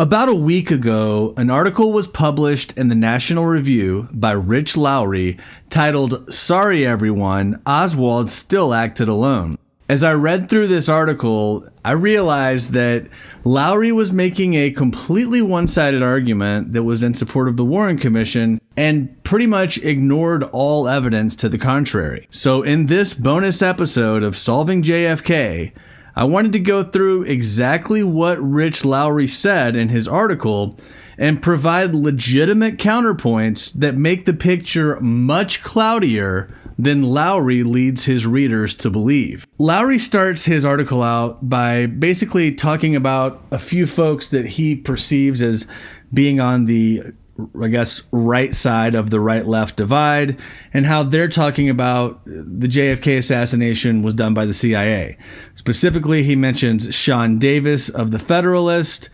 About a week ago, an article was published in the National Review by Rich Lowry titled, "Sorry Everyone, Oswald Still Acted Alone." As I read through this article, I realized that Lowry was making a completely one-sided argument that was in support of the Warren Commission and pretty much ignored all evidence to the contrary. So in this bonus episode of Solving JFK, I wanted to go through exactly what Rich Lowry said in his article and provide legitimate counterpoints that make the picture much cloudier than Lowry leads his readers to believe. Lowry starts his article out by basically talking about a few folks that he perceives as being on the, I guess, right side of the right-left divide, and how they're talking about the JFK assassination was done by the CIA. Specifically, he mentions Sean Davis of the Federalist,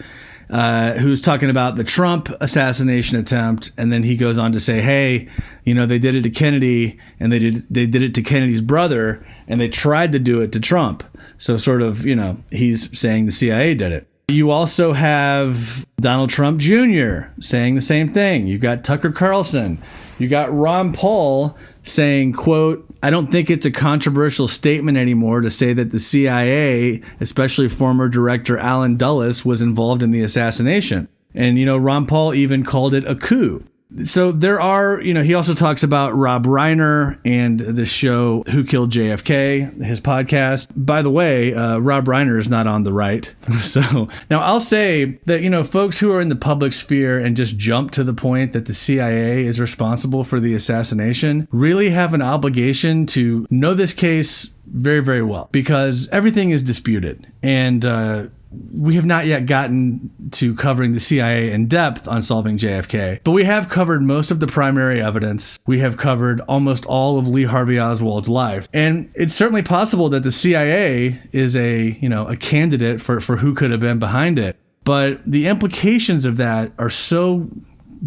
who's talking about the Trump assassination attempt, and then he goes on to say, hey, you know, they did it to Kennedy, and they did it to Kennedy's brother, and they tried to do it to Trump. So sort of, you know, he's saying the CIA did it. You also have Donald Trump Jr. saying the same thing. You've got Tucker Carlson. You got Ron Paul saying, quote, "I don't think it's a controversial statement anymore to say that the CIA, especially former director Allen Dulles, was involved in the assassination." And, you know, Ron Paul even called it a coup. So there are, you know, he also talks about Rob Reiner and the show Who Killed JFK, his podcast. By the way, Rob Reiner is not on the right. So now I'll say that, you know, folks who are in the public sphere and just jump to the point that the CIA is responsible for the assassination really have an obligation to know this case very, very well, because everything is disputed. And, we have not yet gotten to covering the CIA in depth on Solving JFK, but we have covered most of the primary evidence. We have covered almost all of Lee Harvey Oswald's life. And it's certainly possible that the CIA is a candidate for who could have been behind it. But the implications of that are so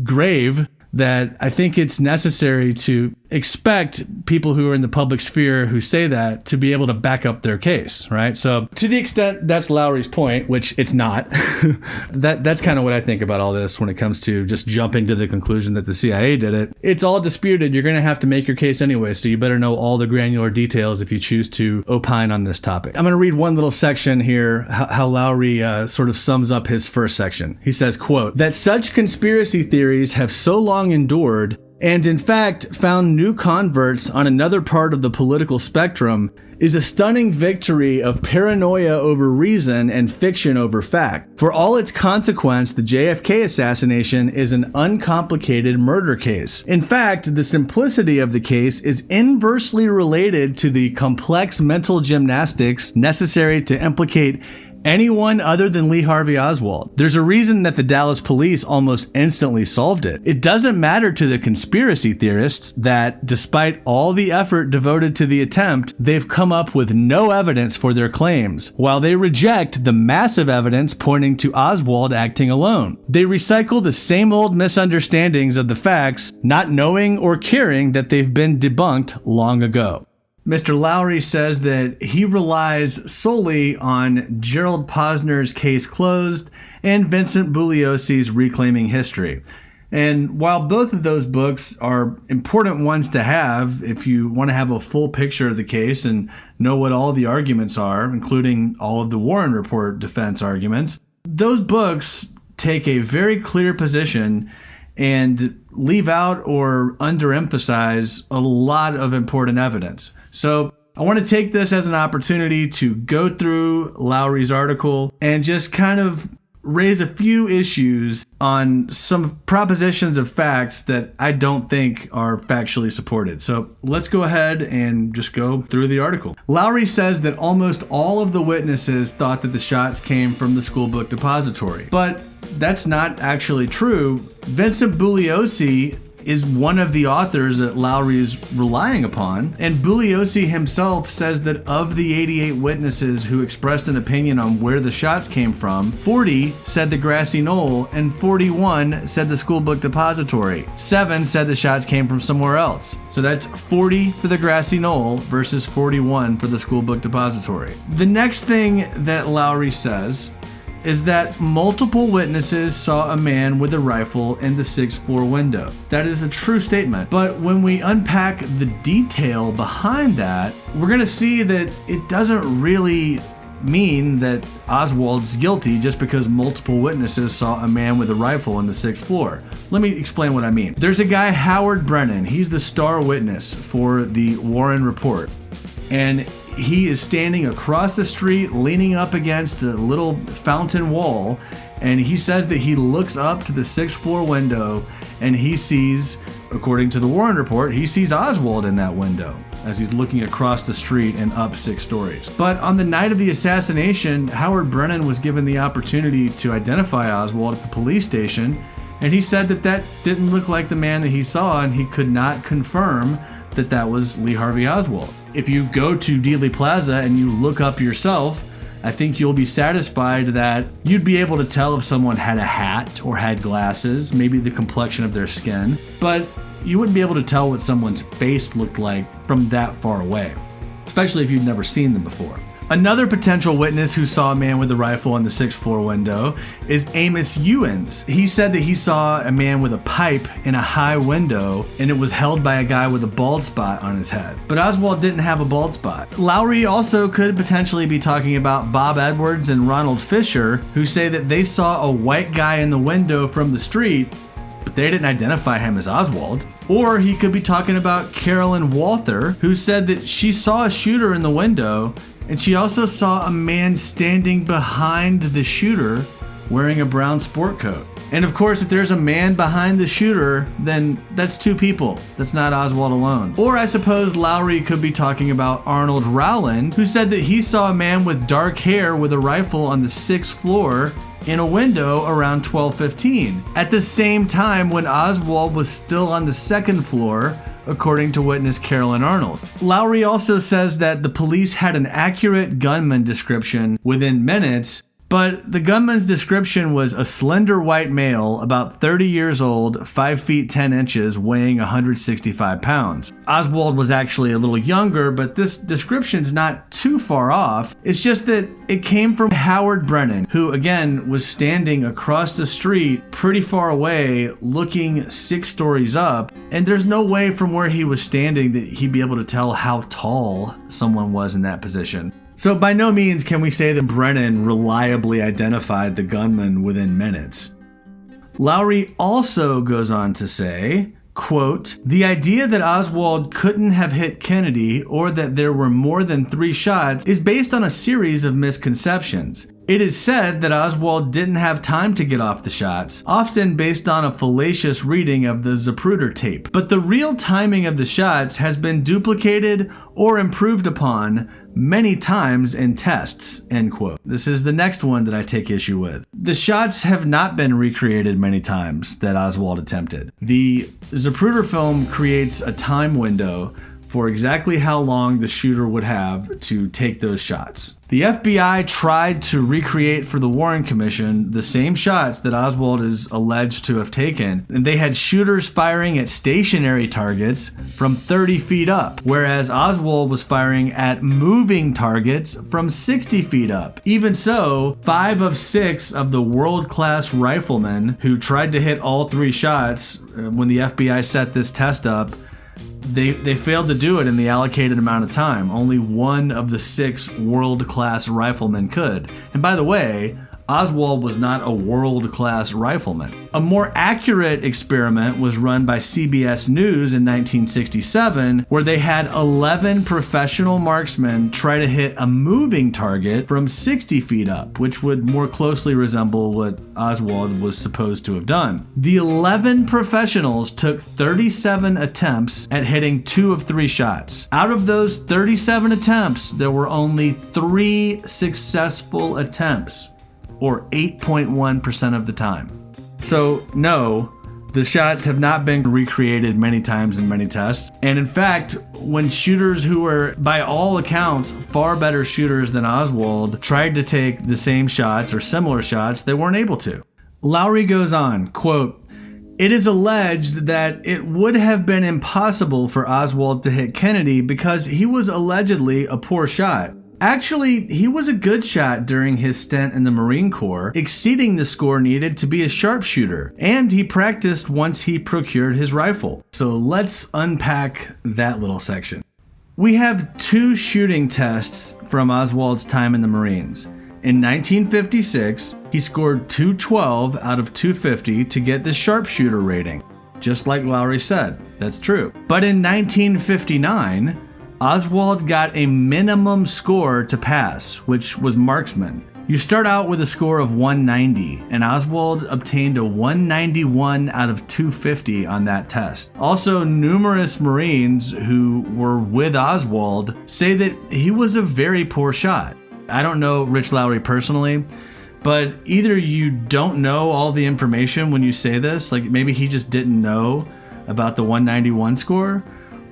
grave that I think it's necessary to expect people who are in the public sphere who say that to be able to back up their case, right? So to the extent that's Lowry's point, which it's not, that's kind of what I think about all this when it comes to just jumping to the conclusion that the CIA did it. It's all disputed. You're going to have to make your case anyway, so you better know all the granular details if you choose to opine on this topic. I'm going to read one little section here, how Lowry sort of sums up his first section. He says, quote, "That such conspiracy theories have so long endured and in fact found new converts on another part of the political spectrum is a stunning victory of paranoia over reason and fiction over fact. For all its consequence, the JFK assassination is an uncomplicated murder case. In fact, the simplicity of the case is inversely related to the complex mental gymnastics necessary to implicate anyone other than Lee Harvey Oswald. There's a reason that the Dallas police almost instantly solved it. It doesn't matter to the conspiracy theorists that, despite all the effort devoted to the attempt, they've come up with no evidence for their claims, while they reject the massive evidence pointing to Oswald acting alone. They recycle the same old misunderstandings of the facts, not knowing or caring that they've been debunked long ago." Mr. Lowry says that he relies solely on Gerald Posner's Case Closed and Vincent Bugliosi's Reclaiming History. And while both of those books are important ones to have if you want to have a full picture of the case and know what all the arguments are, including all of the Warren Report defense arguments, those books take a very clear position and leave out or underemphasize a lot of important evidence. So I want to take this as an opportunity to go through Lowry's article and just kind of raise a few issues on some propositions of facts that I don't think are factually supported. So let's go ahead and just go through the article. Lowry says that almost all of the witnesses thought that the shots came from the school book depository, but that's not actually true. Vincent Bugliosi is one of the authors that Lowry is relying upon. And Bugliosi himself says that of the 88 witnesses who expressed an opinion on where the shots came from, 40 said the grassy knoll and 41 said the school book depository. 7 said the shots came from somewhere else. So that's 40 for the grassy knoll versus 41 for the school book depository. The next thing that Lowry says is that multiple witnesses saw a man with a rifle in the 6th floor window. That is a true statement. But when we unpack the detail behind that, we're going to see that it doesn't really mean that Oswald's guilty just because multiple witnesses saw a man with a rifle on the 6th floor. Let me explain what I mean. There's a guy, Howard Brennan. He's the star witness for the Warren Report. And he is standing across the street, leaning up against a little fountain wall. And he says that he looks up to the 6th floor window and he sees, according to the Warren Report, he sees Oswald in that window as he's looking across the street and up 6 stories. But on the night of the assassination, Howard Brennan was given the opportunity to identify Oswald at the police station, and he said that that didn't look like the man that he saw, and he could not confirm that that was Lee Harvey Oswald. If you go to Dealey Plaza and you look up yourself, I think you'll be satisfied that you'd be able to tell if someone had a hat or had glasses, maybe the complexion of their skin, but you wouldn't be able to tell what someone's face looked like from that far away, especially if you'd never seen them before. Another potential witness who saw a man with a rifle on the 6th floor window is Amos Ewens. He said that he saw a man with a pipe in a high window and it was held by a guy with a bald spot on his head. But Oswald didn't have a bald spot. Lowry also could potentially be talking about Bob Edwards and Ronald Fisher, who say that they saw a white guy in the window from the street, but they didn't identify him as Oswald. Or he could be talking about Carolyn Walther, who said that she saw a shooter in the window, and she also saw a man standing behind the shooter wearing a brown sport coat. And of course, if there's a man behind the shooter, then that's 2 people. That's not Oswald alone. Or I suppose Lowry could be talking about Arnold Rowland, who said that he saw a man with dark hair with a rifle on the 6th floor in a window around 12:15, at the same time when Oswald was still on the 2nd floor, according to witness Carolyn Arnold. Lowry also says that the police had an accurate gunman description within minutes, but the gunman's description was a slender white male, about 30 years old, 5 feet 10 inches, weighing 165 pounds. Oswald was actually a little younger, but this description's not too far off. It's just that it came from Howard Brennan, who again was standing across the street pretty far away, looking 6 stories up, and there's no way from where he was standing that he'd be able to tell how tall someone was in that position. So by no means can we say that Brennan reliably identified the gunman within minutes. Lowry also goes on to say, quote, "The idea that Oswald couldn't have hit Kennedy or that there were more than 3 shots is based on a series of misconceptions. It is said that Oswald didn't have time to get off the shots, often based on a fallacious reading of the Zapruder tape. But the real timing of the shots has been duplicated or improved upon many times in tests," end quote. This is the next one that I take issue with. The shots have not been recreated many times that Oswald attempted. The Zapruder film creates a time window for exactly how long the shooter would have to take those shots. The FBI tried to recreate for the Warren Commission the same shots that Oswald is alleged to have taken, and they had shooters firing at stationary targets from 30 feet up, whereas Oswald was firing at moving targets from 60 feet up. Even so, 5 of 6 of the world-class riflemen who tried to hit all 3 shots when the FBI set this test up, they failed to do it in the allocated amount of time. Only 1 of the 6 world-class riflemen could. And by the way, Oswald was not a world-class rifleman. A more accurate experiment was run by CBS News in 1967, where they had 11 professional marksmen try to hit a moving target from 60 feet up, which would more closely resemble what Oswald was supposed to have done. The 11 professionals took 37 attempts at hitting 2 of 3 shots. Out of those 37 attempts, there were only 3 successful attempts, or 8.1% of the time. So no, the shots have not been recreated many times in many tests. And in fact, when shooters who were, by all accounts, far better shooters than Oswald tried to take the same shots or similar shots, they weren't able to. Lowry goes on, quote, "It is alleged that it would have been impossible for Oswald to hit Kennedy because he was allegedly a poor shot. Actually, he was a good shot during his stint in the Marine Corps, exceeding the score needed to be a sharpshooter, and he practiced once he procured his rifle. So let's unpack that little section. We have 2 shooting tests from Oswald's time in the Marines. In 1956, he scored 212 out of 250 to get the sharpshooter rating. Just like Lowry said, that's true. But in 1959, Oswald got a minimum score to pass, which was marksman. You start out with a score of 190, and Oswald obtained a 191 out of 250 on that test. Also, numerous Marines who were with Oswald say that he was a very poor shot. I don't know Rich Lowry personally, but either you don't know all the information when you say this, like maybe he just didn't know about the 191 score,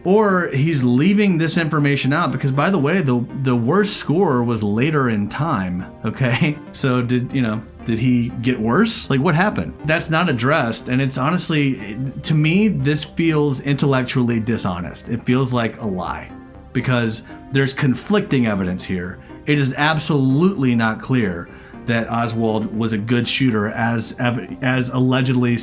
or he's leaving this information out because, by the way, the worst score was later in time, okay? So did he get worse? Like, what happened? That's not addressed, and it's honestly, to me, this feels intellectually dishonest. It feels like a lie because there's conflicting evidence here. It is absolutely not clear that Oswald was a good shooter as allegedly,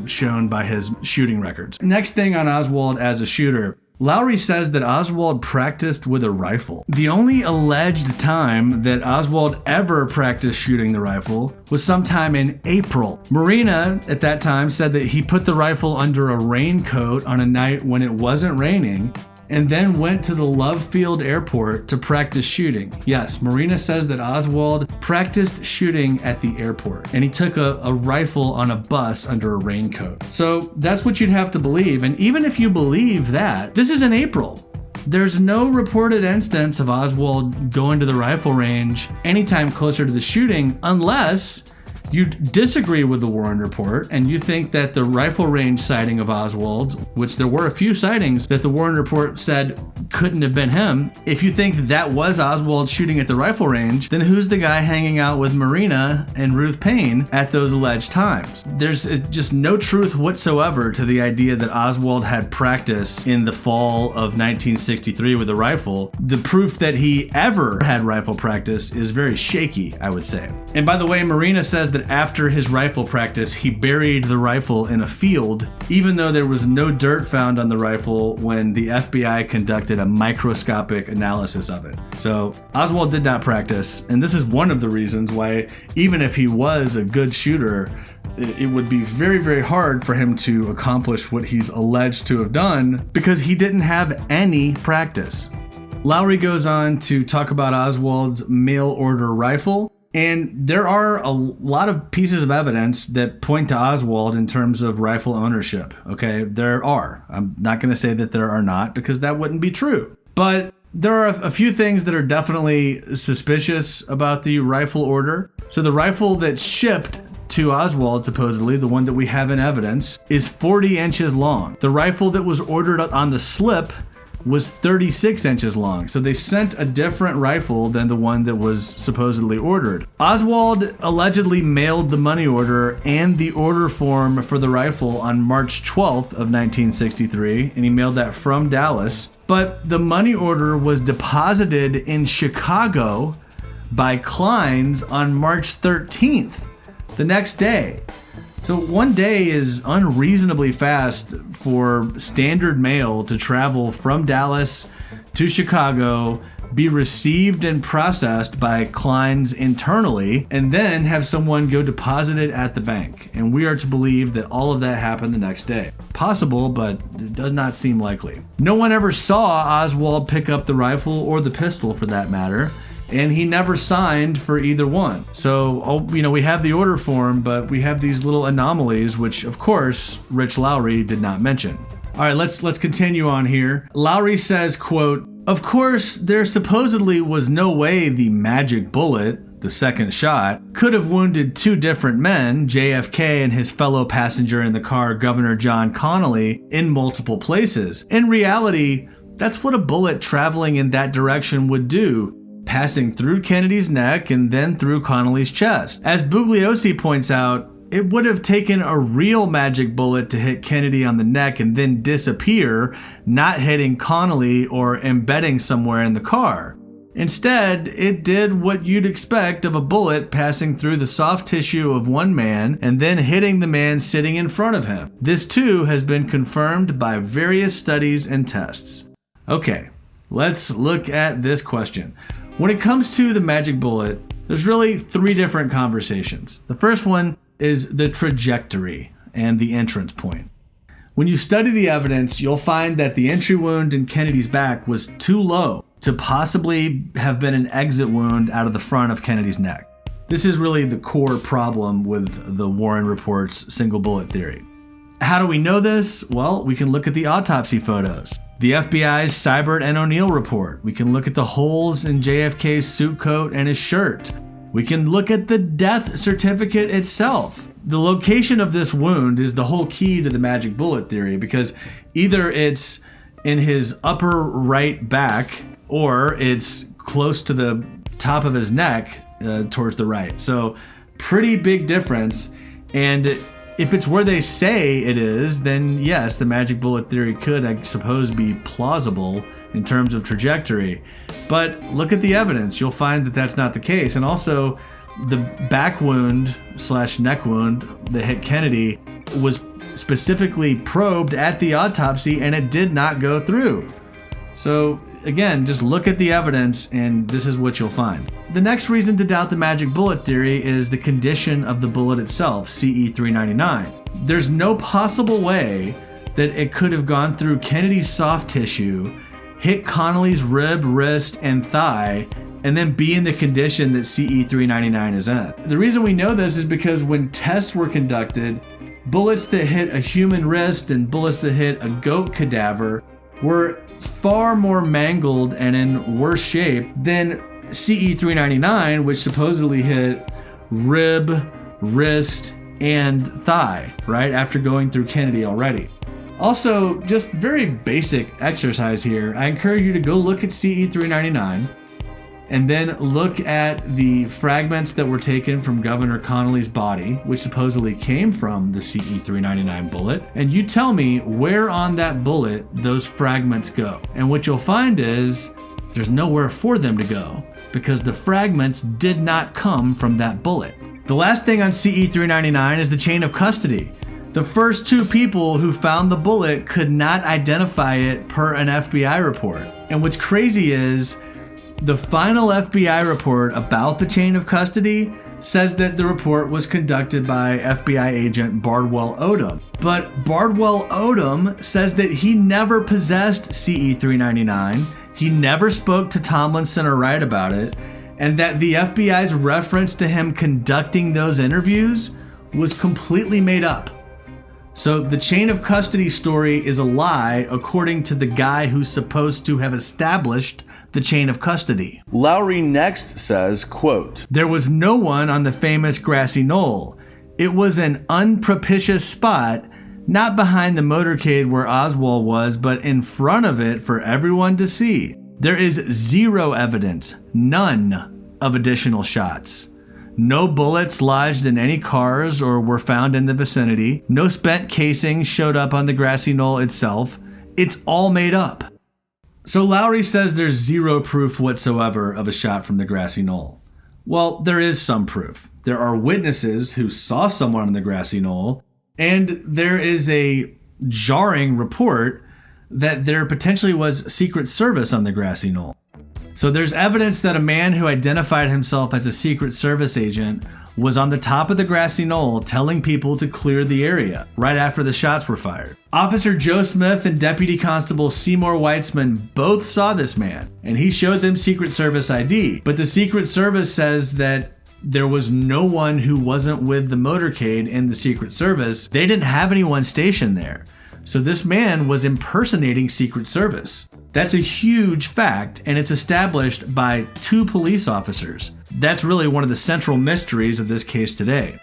shown by his shooting records. Next thing on Oswald as a shooter, Lowry says that Oswald practiced with a rifle. The only alleged time that Oswald ever practiced shooting the rifle was sometime in April. Marina at that time said that he put the rifle under a raincoat on a night when it wasn't raining, and then went to the Love Field Airport to practice shooting. Yes, Marina says that Oswald practiced shooting at the airport, and he took a rifle on a bus under a raincoat. So that's what you'd have to believe, and even if you believe that, this is in April. There's no reported instance of Oswald going to the rifle range anytime closer to the shooting, unless you disagree with the Warren report and you think that the rifle range sighting of Oswald, which there were a few sightings that the Warren report said couldn't have been him. If you think that was Oswald shooting at the rifle range, then who's the guy hanging out with Marina and Ruth Payne at those alleged times? There's just no truth whatsoever to the idea that Oswald had practice in the fall of 1963 with a rifle. The proof that he ever had rifle practice is very shaky, I would say. And by the way, Marina says that after his rifle practice, he buried the rifle in a field, even though there was no dirt found on the rifle when the FBI conducted a microscopic analysis of it. So Oswald did not practice, and this is one of the reasons why, even if he was a good shooter, it would be very, very hard for him to accomplish what he's alleged to have done because he didn't have any practice. Lowry goes on to talk about Oswald's mail order rifle. And there are a lot of pieces of evidence that point to Oswald in terms of rifle ownership, okay? There are. I'm not going to say that there are not because that wouldn't be true. But there are a few things that are definitely suspicious about the rifle order. So the rifle that's shipped to Oswald, supposedly, the one that we have in evidence, is 40 inches long. The rifle that was ordered on the slip was 36 inches long. So they sent a different rifle than the one that was supposedly ordered. Oswald allegedly mailed the money order and the order form for the rifle on March 12th of 1963, and he mailed that from Dallas. But the money order was deposited in Chicago by Klein's on March 13th, the next day. So one day is unreasonably fast for standard mail to travel from Dallas to Chicago, be received and processed by Klein's internally, and then have someone go deposit it at the bank. And we are to believe that all of that happened the next day. Possible, but it does not seem likely. No one ever saw Oswald pick up the rifle or the pistol for that matter, and he never signed for either one. So, we have the order form, but we have these little anomalies, which, of course, Rich Lowry did not mention. All right, let's continue on here. Lowry says, quote, "Of course, there supposedly was no way the magic bullet, the second shot, could have wounded 2 different men, JFK and his fellow passenger in the car, Governor John Connally, in multiple places. In reality, that's what a bullet traveling in that direction would do, passing through Kennedy's neck and then through Connally's chest. As Bugliosi points out, it would have taken a real magic bullet to hit Kennedy on the neck and then disappear, not hitting Connally or embedding somewhere in the car. Instead, it did what you'd expect of a bullet passing through the soft tissue of one man and then hitting the man sitting in front of him. This too has been confirmed by various studies and tests. Okay, let's look at this question. When it comes to the magic bullet, there's really three different conversations. The first one is the trajectory and the entrance point. When you study the evidence, you'll find that the entry wound in Kennedy's back was too low to possibly have been an exit wound out of the front of Kennedy's neck. This is really the core problem with the Warren Report's single bullet theory. How do we know this? Well, we can look at the autopsy photos, the FBI's Seibert and O'Neill report. We can look at the holes in JFK's suit coat and his shirt. We can look at the death certificate itself. The location of this wound is the whole key to the magic bullet theory, because either it's in his upper right back or it's close to the top of his neck towards the right. So pretty big difference. And if it's where they say it is, then yes, the magic bullet theory could, I suppose, be plausible in terms of trajectory. But look at the evidence. You'll find that that's not the case. And also, the back wound / neck wound that hit Kennedy was specifically probed at the autopsy, and it did not go through. So again, just look at the evidence and this is what you'll find. The next reason to doubt the magic bullet theory is the condition of the bullet itself, CE 399. There's no possible way that it could have gone through Kennedy's soft tissue, hit Connolly's rib, wrist, and thigh, and then be in the condition that CE 399 is in. The reason we know this is because when tests were conducted, bullets that hit a human wrist and bullets that hit a goat cadaver were far more mangled and in worse shape than CE 399, which supposedly hit rib, wrist, and thigh, right after going through Kennedy already. Also, just very basic exercise here. I encourage you to go look at CE 399 and then look at the fragments that were taken from Governor Connolly's body, which supposedly came from the CE 399 bullet, and you tell me where on that bullet those fragments go. And what you'll find is there's nowhere for them to go because the fragments did not come from that bullet. The last thing on CE 399 is the chain of custody. The first two people who found the bullet could not identify it per an FBI report. And what's crazy is the final FBI report about the chain of custody says that the report was conducted by FBI agent Bardwell Odom. But Bardwell Odom says that he never possessed CE 399, he never spoke to Tomlinson or Wright about it, and that the FBI's reference to him conducting those interviews was completely made up. So the chain of custody story is a lie according to the guy who's supposed to have established the chain of custody. Lowry next says, quote, "There was no one on the famous grassy knoll. It was an unpropitious spot, not behind the motorcade where Oswald was, but in front of it for everyone to see. There is zero evidence, none, of additional shots. No bullets lodged in any cars or were found in the vicinity. No spent casings showed up on the grassy knoll itself. It's all made up." So Lowry says there's zero proof whatsoever of a shot from the grassy knoll. Well, there is some proof. There are witnesses who saw someone on the grassy knoll, and there is a jarring report that there potentially was Secret Service on the grassy knoll. So there's evidence that a man who identified himself as a Secret Service agent was on the top of the grassy knoll telling people to clear the area right after the shots were fired. Officer Joe Smith and Deputy Constable Seymour Weitzman both saw this man, and he showed them Secret Service ID. But the Secret Service says that there was no one who wasn't with the motorcade in the Secret Service. They didn't have anyone stationed there. So this man was impersonating Secret Service. That's a huge fact, and it's established by 2 police officers. That's really one of the central mysteries of this case today.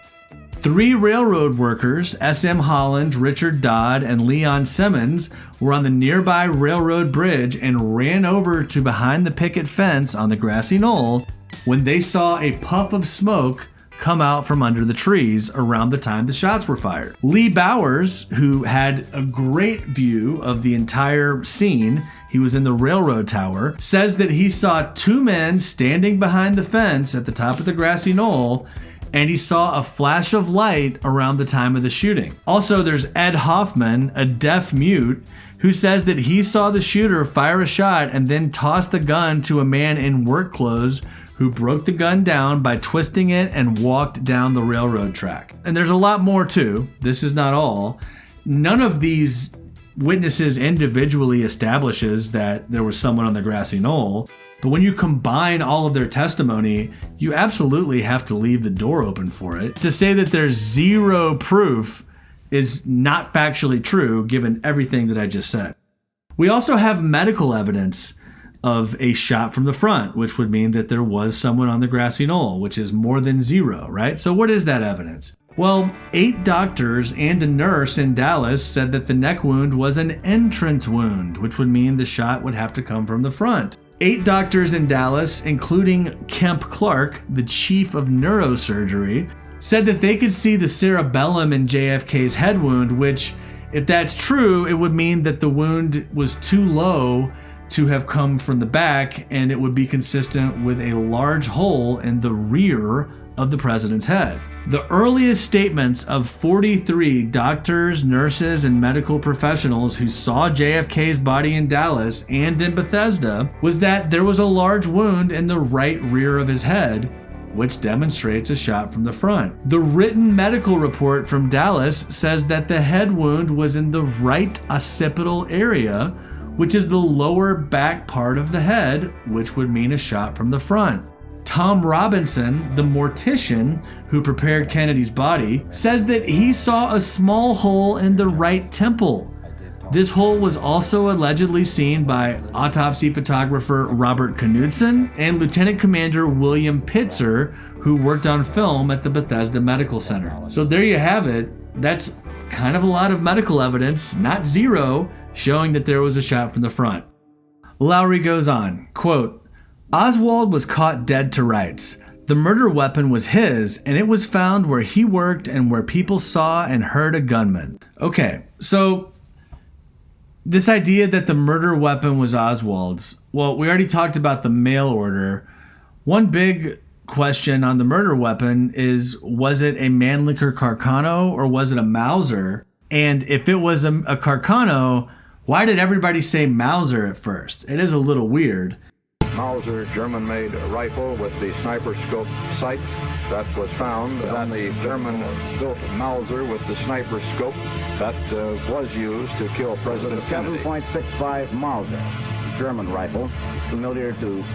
3 railroad workers, S.M. Holland, Richard Dodd, and Leon Simmons, were on the nearby railroad bridge and ran over to behind the picket fence on the grassy knoll when they saw a puff of smoke come out from under the trees around the time the shots were fired. Lee Bowers, who had a great view of the entire scene, he was in the railroad tower, says that he saw two men standing behind the fence at the top of the grassy knoll, and he saw a flash of light around the time of the shooting. Also, there's Ed Hoffman, a deaf mute, who says that he saw the shooter fire a shot and then toss the gun to a man in work clothes who broke the gun down by twisting it and walked down the railroad track. And there's a lot more too. This is not all. None of these witnesses individually establishes that there was someone on the grassy knoll, but when you combine all of their testimony, you absolutely have to leave the door open for it. To say that there's zero proof is not factually true given everything that I just said. We also have medical evidence of a shot from the front, which would mean that there was someone on the grassy knoll, which is more than zero, right? So what is that evidence? Well, 8 doctors and a nurse in Dallas said that the neck wound was an entrance wound, which would mean the shot would have to come from the front. 8 doctors in Dallas, including Kemp Clark, the chief of neurosurgery, said that they could see the cerebellum in JFK's head wound, which, if that's true, it would mean that the wound was too low to have come from the back, and it would be consistent with a large hole in the rear of the president's head. The earliest statements of 43 doctors, nurses, and medical professionals who saw JFK's body in Dallas and in Bethesda was that there was a large wound in the right rear of his head, which demonstrates a shot from the front. The written medical report from Dallas says that the head wound was in the right occipital area, which is the lower back part of the head, which would mean a shot from the front. Tom Robinson, the mortician who prepared Kennedy's body, says that he saw a small hole in the right temple. This hole was also allegedly seen by autopsy photographer Robert Knudsen and Lieutenant Commander William Pitzer, who worked on film at the Bethesda Medical Center. So there you have it. That's kind of a lot of medical evidence, not zero, showing that there was a shot from the front. Lowry goes on, quote, Oswald was caught dead to rights. The murder weapon was his, and it was found where he worked and where people saw and heard a gunman. Okay, so this idea that the murder weapon was Oswald's, well, we already talked about the mail order. One big question on the murder weapon is, was it a Mannlicher Carcano or was it a Mauser? And if it was a Carcano, why did everybody say Mauser at first? It is a little weird. Mauser German-made rifle with the sniper scope sights that was found on the German-built Mauser with the sniper scope that was used to kill President Kennedy. 7.65 Mauser, German rifle, familiar to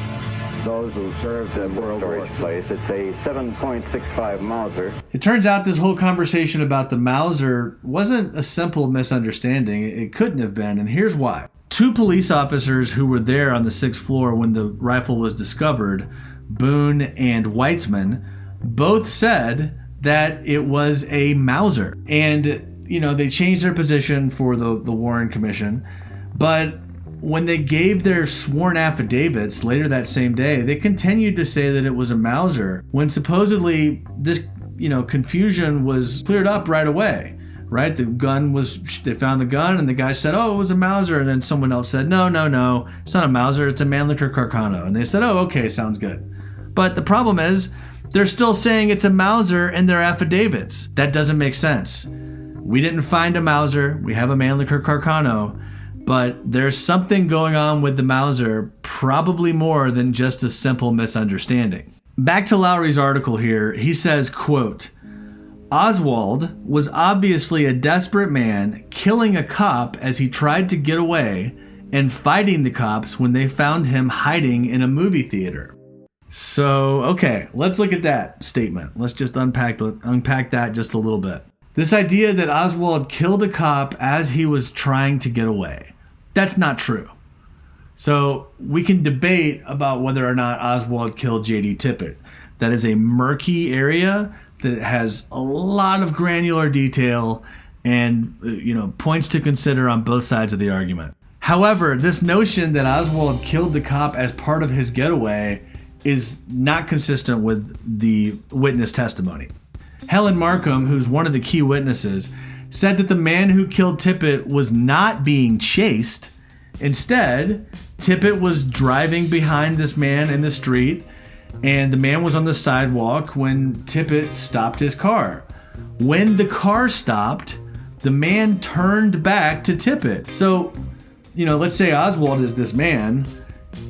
those who served in World War II. Place. It's a 7.65 Mauser. It turns out this whole conversation about the Mauser wasn't a simple misunderstanding. It couldn't have been, and here's why. 2 police officers who were there on the 6th floor when the rifle was discovered, Boone and Weitzman, both said that it was a Mauser. And, you know, they changed their position for the Warren Commission, but when they gave their sworn affidavits later that same day, they continued to say that it was a Mauser, when supposedly this, confusion was cleared up right away, right? They found the gun and the guy said, oh, it was a Mauser. And then someone else said, no, it's not a Mauser, it's a Mannlicher Carcano. And they said, oh, okay, sounds good. But the problem is, they're still saying it's a Mauser in their affidavits. That doesn't make sense. We didn't find a Mauser, we have a Mannlicher Carcano. But there's something going on with the Mauser, probably more than just a simple misunderstanding. Back to Lowry's article here, he says, quote, Oswald was obviously a desperate man, killing a cop as he tried to get away and fighting the cops when they found him hiding in a movie theater. So, okay, let's look at that statement. Let's just unpack that just a little bit. This idea that Oswald killed a cop as he was trying to get away. That's not true. So we can debate about whether or not Oswald killed J.D. Tippit. That is a murky area that has a lot of granular detail and, points to consider on both sides of the argument. However, this notion that Oswald killed the cop as part of his getaway is not consistent with the witness testimony. Helen Markham, who's one of the key witnesses, said that the man who killed Tippit was not being chased. Instead, Tippit was driving behind this man in the street, and the man was on the sidewalk when Tippit stopped his car. When the car stopped, the man turned back to Tippit. So, let's say Oswald is this man.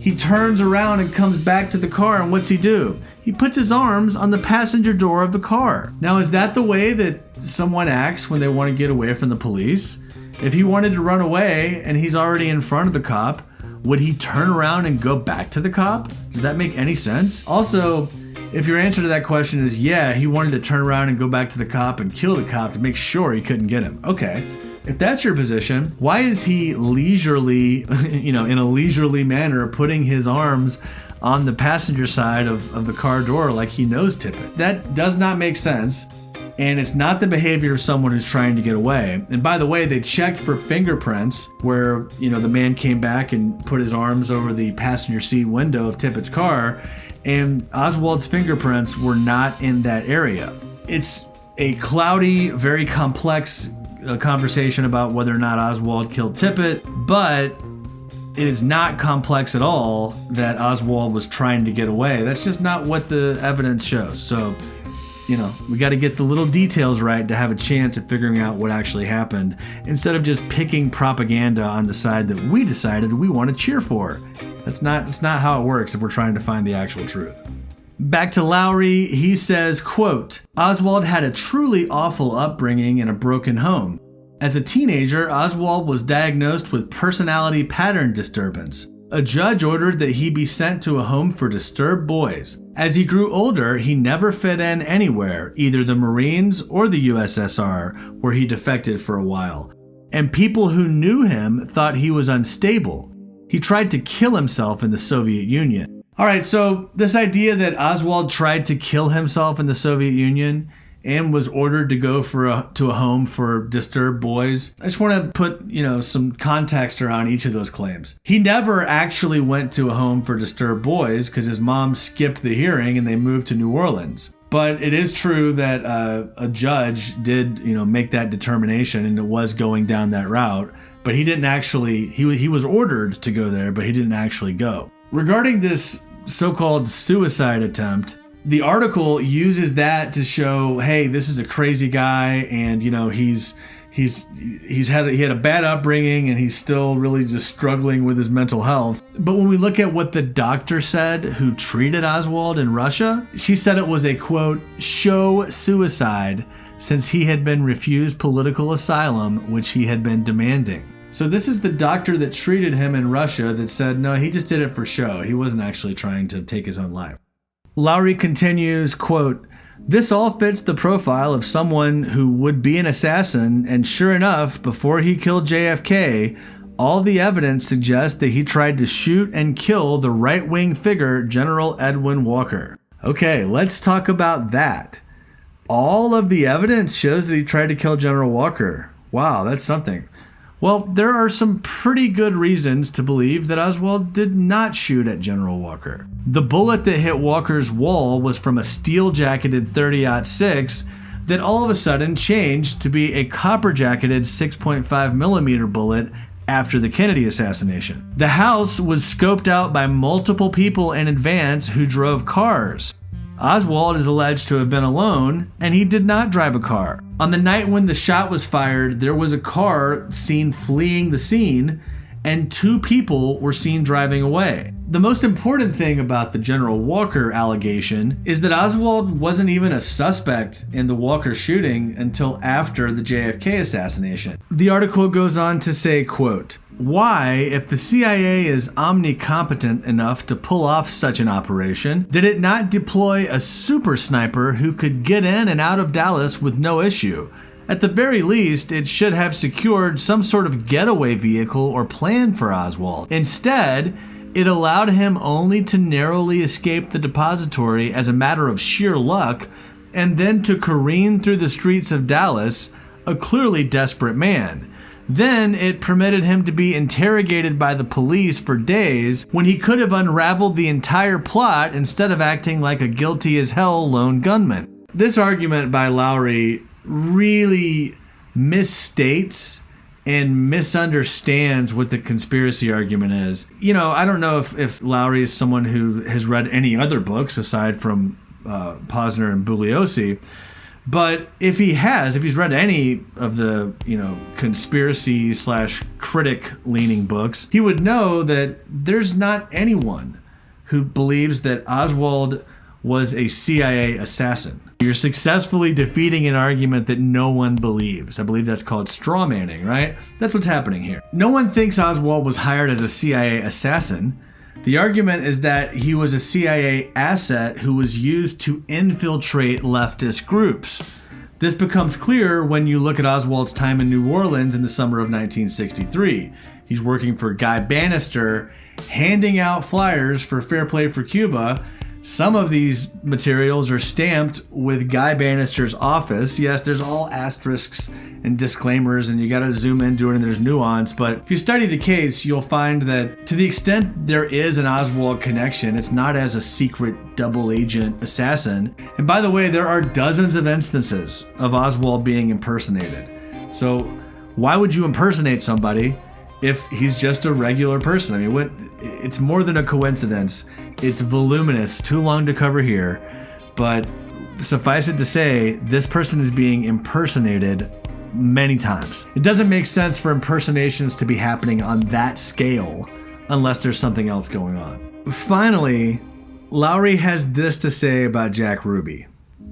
He turns around and comes back to the car, and what's he do? He puts his arms on the passenger door of the car. Now, is that the way that someone acts when they want to get away from the police? If he wanted to run away and he's already in front of the cop, would he turn around and go back to the cop? Does that make any sense? Also, if your answer to that question is yeah, he wanted to turn around and go back to the cop and kill the cop to make sure he couldn't get him. Okay. If that's your position, why is he leisurely, in a leisurely manner, putting his arms on the passenger side of the car door like he knows Tippit? That does not make sense, and it's not the behavior of someone who's trying to get away. And by the way, they checked for fingerprints where, the man came back and put his arms over the passenger seat window of Tippit's car, and Oswald's fingerprints were not in that area. It's a cloudy, very complex conversation about whether or not Oswald killed Tippit, but it is not complex at all that Oswald was trying to get away. That's just not what the evidence shows. So, we got to get the little details right to have a chance at figuring out what actually happened, instead of just picking propaganda on the side that we decided we want to cheer for. That's not how it works if we're trying to find the actual truth. Back to Lowry, he says, quote, Oswald had a truly awful upbringing in a broken home. As a teenager, Oswald was diagnosed with personality pattern disturbance. A judge ordered that he be sent to a home for disturbed boys. As he grew older, he never fit in anywhere, either the Marines or the USSR, where he defected for a while. And people who knew him thought he was unstable. He tried to kill himself in the Soviet Union. All right, so this idea that Oswald tried to kill himself in the Soviet Union and was ordered to go to a home for disturbed boys, I just want to put, some context around each of those claims. He never actually went to a home for disturbed boys because his mom skipped the hearing and they moved to New Orleans. But it is true that a judge did, make that determination, and it was going down that route. But he didn't actually, he was ordered to go there, but he didn't actually go. Regarding this so-called suicide attempt, the article uses that to show, hey, this is a crazy guy, and he had a bad upbringing, and he's still really just struggling with his mental health. But when we look at what the doctor said who treated Oswald in Russia, she said it was a, quote, show suicide, since he had been refused political asylum, which he had been demanding. So this is the doctor that treated him in Russia that said, no, he just did it for show. He wasn't actually trying to take his own life. Lowry continues, quote, this all fits the profile of someone who would be an assassin, and sure enough, before he killed JFK, all the evidence suggests that he tried to shoot and kill the right-wing figure, General Edwin Walker. Okay, let's talk about that. All of the evidence shows that he tried to kill General Walker. Wow, that's something. Well, there are some pretty good reasons to believe that Oswald did not shoot at General Walker. The bullet that hit Walker's wall was from a steel-jacketed .30-06 that all of a sudden changed to be a copper-jacketed 6.5mm bullet after the Kennedy assassination. The house was scoped out by multiple people in advance who drove cars. Oswald is alleged to have been alone, and he did not drive a car. On the night when the shot was fired, there was a car seen fleeing the scene, and 2 people were seen driving away. The most important thing about the General Walker allegation is that Oswald wasn't even a suspect in the Walker shooting until after the JFK assassination. The article goes on to say, quote, why, if the CIA is omnicompetent enough to pull off such an operation, did it not deploy a super sniper who could get in and out of Dallas with no issue? At the very least, it should have secured some sort of getaway vehicle or plan for Oswald. Instead, it allowed him only to narrowly escape the depository as a matter of sheer luck, and then to careen through the streets of Dallas, a clearly desperate man. Then it permitted him to be interrogated by the police for days when he could have unraveled the entire plot instead of acting like a guilty as hell lone gunman. This argument by Lowry really misstates and misunderstands what the conspiracy argument is. You know, I don't know if Lowry is someone who has read any other books aside from Posner and Bugliosi, but if he's read any of the, conspiracy / critic leaning books, he would know that there's not anyone who believes that Oswald was a CIA assassin. You're successfully defeating an argument that no one believes. I believe that's called straw manning, right? That's what's happening here. No one thinks Oswald was hired as a CIA assassin. The argument is that he was a CIA asset who was used to infiltrate leftist groups. This becomes clear when you look at Oswald's time in New Orleans in the summer of 1963. He's working for Guy Bannister, handing out flyers for Fair Play for Cuba. Some of these materials are stamped with Guy Bannister's office. Yes, there's all asterisks and disclaimers, and you got to zoom into it, and there's nuance. But if you study the case, you'll find that to the extent there is an Oswald connection, it's not as a secret double agent assassin. And by the way, there are dozens of instances of Oswald being impersonated. So why would you impersonate somebody if he's just a regular person? I mean, it's more than a coincidence. It's voluminous, too long to cover here, but suffice it to say, this person is being impersonated many times. It doesn't make sense for impersonations to be happening on that scale unless there's something else going on. Finally, Lowry has this to say about Jack Ruby.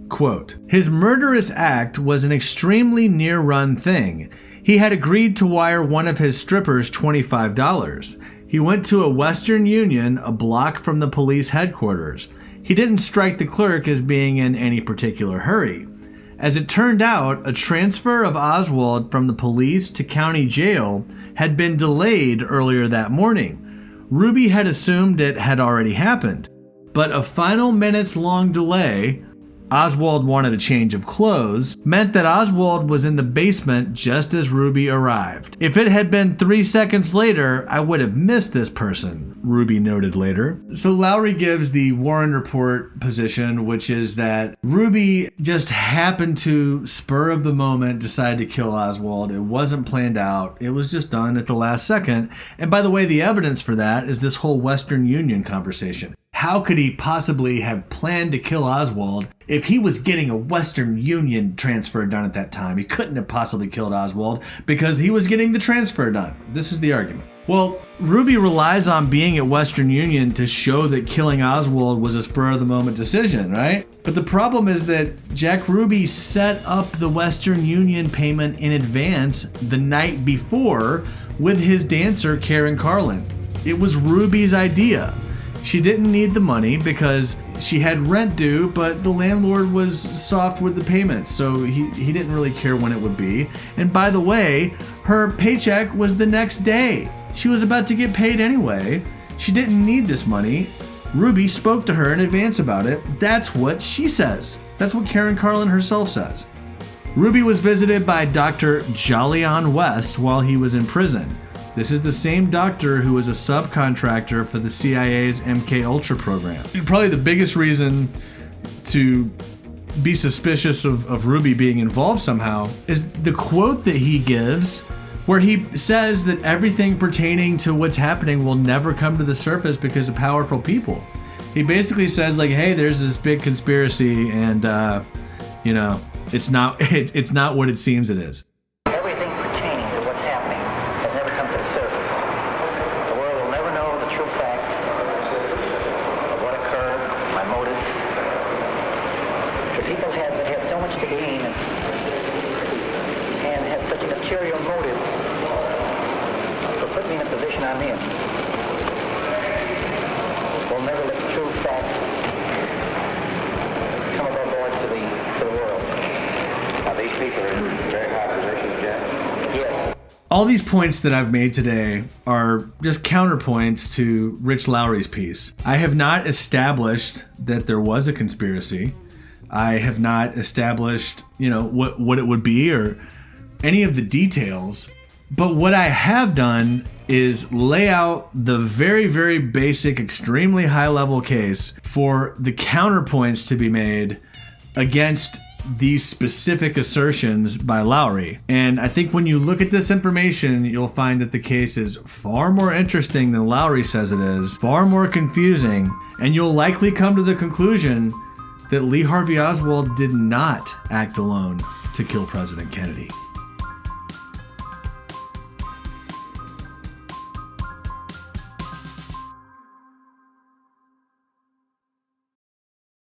Quote, "His murderous act was an extremely near-run thing. He had agreed to wire one of his strippers $25. He went to a Western Union a block from the police headquarters. He didn't strike the clerk as being in any particular hurry. As it turned out, a transfer of Oswald from the police to county jail had been delayed earlier that morning. Ruby had assumed it had already happened, but a final minutes-long delay, Oswald wanted a change of clothes, meant that Oswald was in the basement just as Ruby arrived. If it had been 3 seconds later, I would have missed this person," Ruby noted later. So Lowry gives the Warren Report position, which is that Ruby just happened to, spur of the moment, decide to kill Oswald. It wasn't planned out. It was just done at the last second. And by the way, the evidence for that is this whole Western Union conversation. How could he possibly have planned to kill Oswald if he was getting a Western Union transfer done at that time? He couldn't have possibly killed Oswald because he was getting the transfer done. This is the argument. Well, Ruby relies on being at Western Union to show that killing Oswald was a spur-of-the-moment decision, right? But the problem is that Jack Ruby set up the Western Union payment in advance the night before with his dancer, Karen Carlin. It was Ruby's idea. She didn't need the money because she had rent due, but the landlord was soft with the payments, so he didn't really care when it would be. And by the way, her paycheck was the next day. She was about to get paid anyway. She didn't need this money. Ruby spoke to her in advance about it. That's what she says. That's what Karen Carlin herself says. Ruby was visited by Dr. Jolyon West while he was in prison. This is the same doctor who was a subcontractor for the CIA's MK-Ultra program. Probably the biggest reason to be suspicious of Ruby being involved somehow is the quote that he gives where he says that everything pertaining to what's happening will never come to the surface because of powerful people. He basically says like, hey, there's this big conspiracy and, it's not what it seems it is. Everything pertaining to what's happening has never come to the surface. The world will never know the true facts of what occurred, my motives. The people have so much to gain and have such a material motive for putting me in the position I'm in. We'll never let the true facts come above board to the world. Now these people are in very high positions yet. Yes. All these points that I've made today are just counterpoints to Rich Lowry's piece. I have not established that there was a conspiracy. I have not established, what it would be or any of the details. But what I have done is lay out the very, very basic, extremely high-level case for the counterpoints to be made against these specific assertions by Lowry. And I think when you look at this information, you'll find that the case is far more interesting than Lowry says it is, far more confusing, and you'll likely come to the conclusion that Lee Harvey Oswald did not act alone to kill President Kennedy.